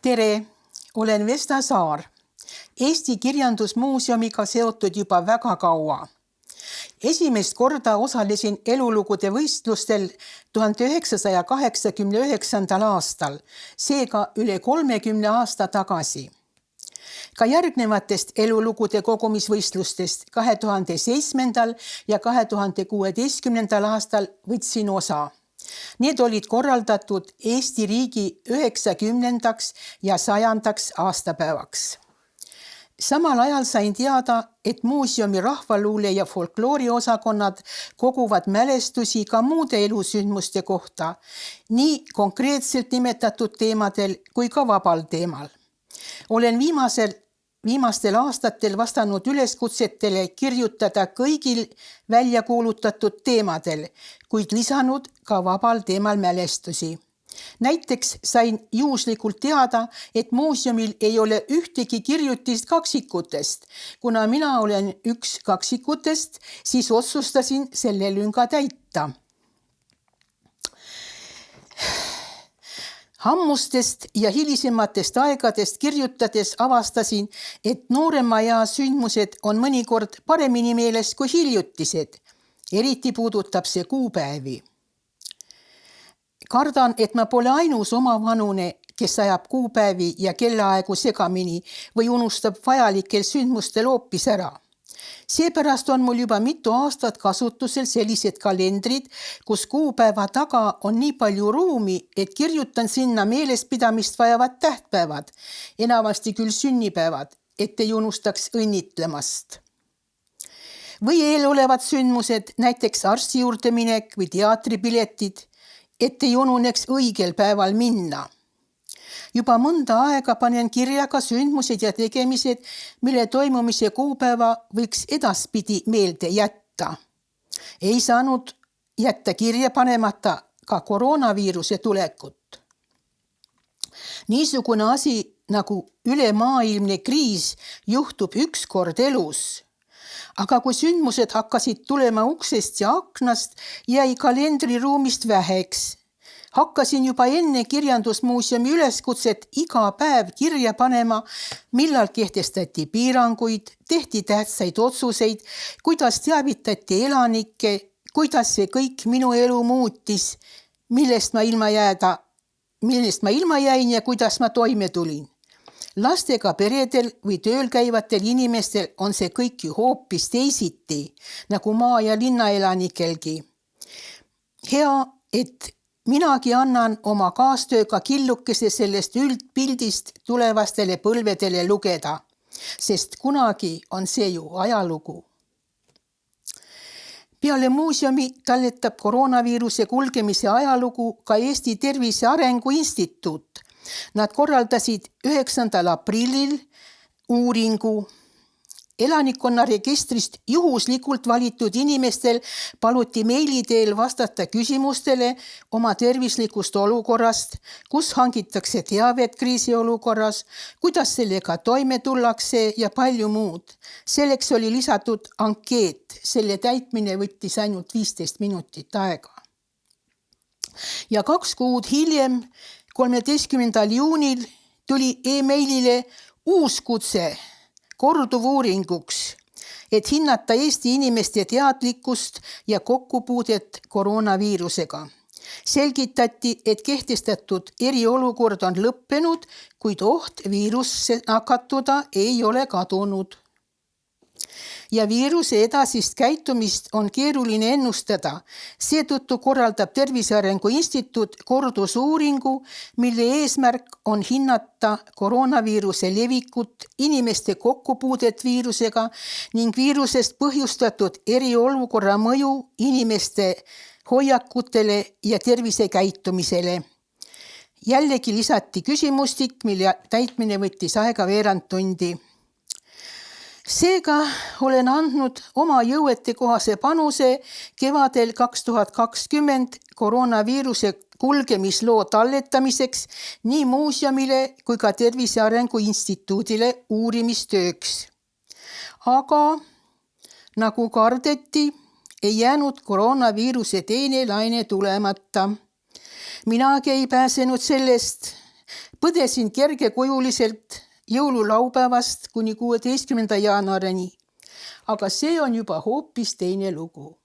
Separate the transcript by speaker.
Speaker 1: Tere, olen Vesta Saar. Eesti Kirjandusmuuseumiga seotud juba väga kaua. Esimest korda osalesin elulugude võistlustel 1989. aastal, seega üle 30 aasta tagasi. Ka järgnevatest elulugude kogumisvõistlustest 2007. ja 2016. aastal võtsin osa. Need olid korraldatud Eesti riigi 90. ja 100. aastapäevaks. Samal ajal sain teada, et muuseumi rahvaluule ja folkloori osakonnad koguvad mälestusi ka muude elusündmuste kohta, nii konkreetselt nimetatud teemadel kui ka vabal teemal. Olen viimastel aastatel vastanud üleskutsetele kirjutada kõigil välja kuulutatud teemadel, kuid lisanud ka vabal teemal mälestusi. Näiteks sain juhuslikult teada, et muuseumil ei ole ühtegi kirjutist kaksikutest. Kuna mina olen üks kaksikutest, siis otsustasin selle lünga täita. Ammustest ja hilisematest aegadest kirjutades avastasin, et noorema ea sündmused on mõnikord paremini meeles kui hiljutised. Eriti puudutab see kuupäevi. Kardan, et ma pole ainus omavanune, kes ajab kuupäevi ja kellaaegu segamini või unustab vajalikel sündmustel hoopis ära. Seepärast on mul juba mitu aastat kasutusel sellised kalendrid, kus kuupäeva taga on nii palju ruumi, et kirjutan sinna meelespidamist vajavad tähtpäevad, enamasti küll sünnipäevad, et ei unustaks õnnitlemast. Või eelolevad sündmused, näiteks arsti juurde minek või teatripiletid, et ei ununeks õigel päeval minna. Juba mõnda aega panen kirja ka sündmused ja tegemised, mille toimumise kuupäeva võiks edaspidi meelde jätta. Ei saanud jätta kirja panemata ka koroonaviiruse tulekut. Niisugune asi nagu ülemaailmne kriis juhtub üks kord elus. Aga kui sündmused hakkasid tulema uksest ja aknast, jäi kalendriruumist väheks. Hakkasin juba enne Kirjandusmuuseumi üleskutset iga päev kirja panema, millal kehtestati piiranguid, tehti tähtsaid otsuseid, kuidas teavitati elanikke, kuidas see kõik minu elu muutis, millest ma ilma jäin ja kuidas ma toime tulin. Lastega peredel või tööl käivatel inimestel on see kõik ju hoopis teisiti, nagu maa- ja linnaelanikelgi. Hea, et minagi annan oma kaastööga killukese sellest üldpildist tulevastele põlvedele lugeda, sest kunagi on see ju ajalugu. Peale muuseumi talletab koroonaviiruse kulgemise ajalugu ka Eesti Tervise Arengu Instituut. Nad korraldasid 9. aprillil uuringu. Elanikkonna registrist juhuslikult valitud inimestel paluti meili teel vastata küsimustele oma tervislikust olukorrast, kus hangitakse teavet kriisiolukorras, kuidas sellega toime tullakse ja palju muud. Selleks oli lisatud ankeet, selle täitmine võttis ainult 15 minutit aega. Ja 2 kuud hiljem, 13. juunil tuli e-mailile uus kutse korduvuuringuks, et hinnata Eesti inimeste teadlikkust ja kokkupuudet koroonaviirusega. Selgitati, et kehtestatud eriolukord on lõppenud, kuid oht viirusse nakatuda ei ole kadunud. Ja viiruse edasist käitumist on keeruline ennustada. Seetõttu korraldab Tervise Arengu Instituut kordusuuringu, mille eesmärk on hinnata koroonaviiruse levikut, inimeste kokkupuudet viirusega ning viirusest põhjustatud eriolukorra mõju inimeste hoiakutele ja tervisekäitumisele. Jällegi lisati küsimustik, mille täitmine võttis aega veerand tundi. Seega olen andnud oma jõuetekohase panuse kevadel 2020 koroonaviiruse kulgemisloo talletamiseks nii muuseumile kui ka Tervise Arengu Instituudile uurimistööks. Aga nagu kardeti, ei jäänud koroonaviiruse teine laine tulemata. Minagi ei pääsenud sellest. Põdesin kergekujuliselt jõululaupäevast kuni 16. jaanuarini. Aga see on juba hoopis teine lugu.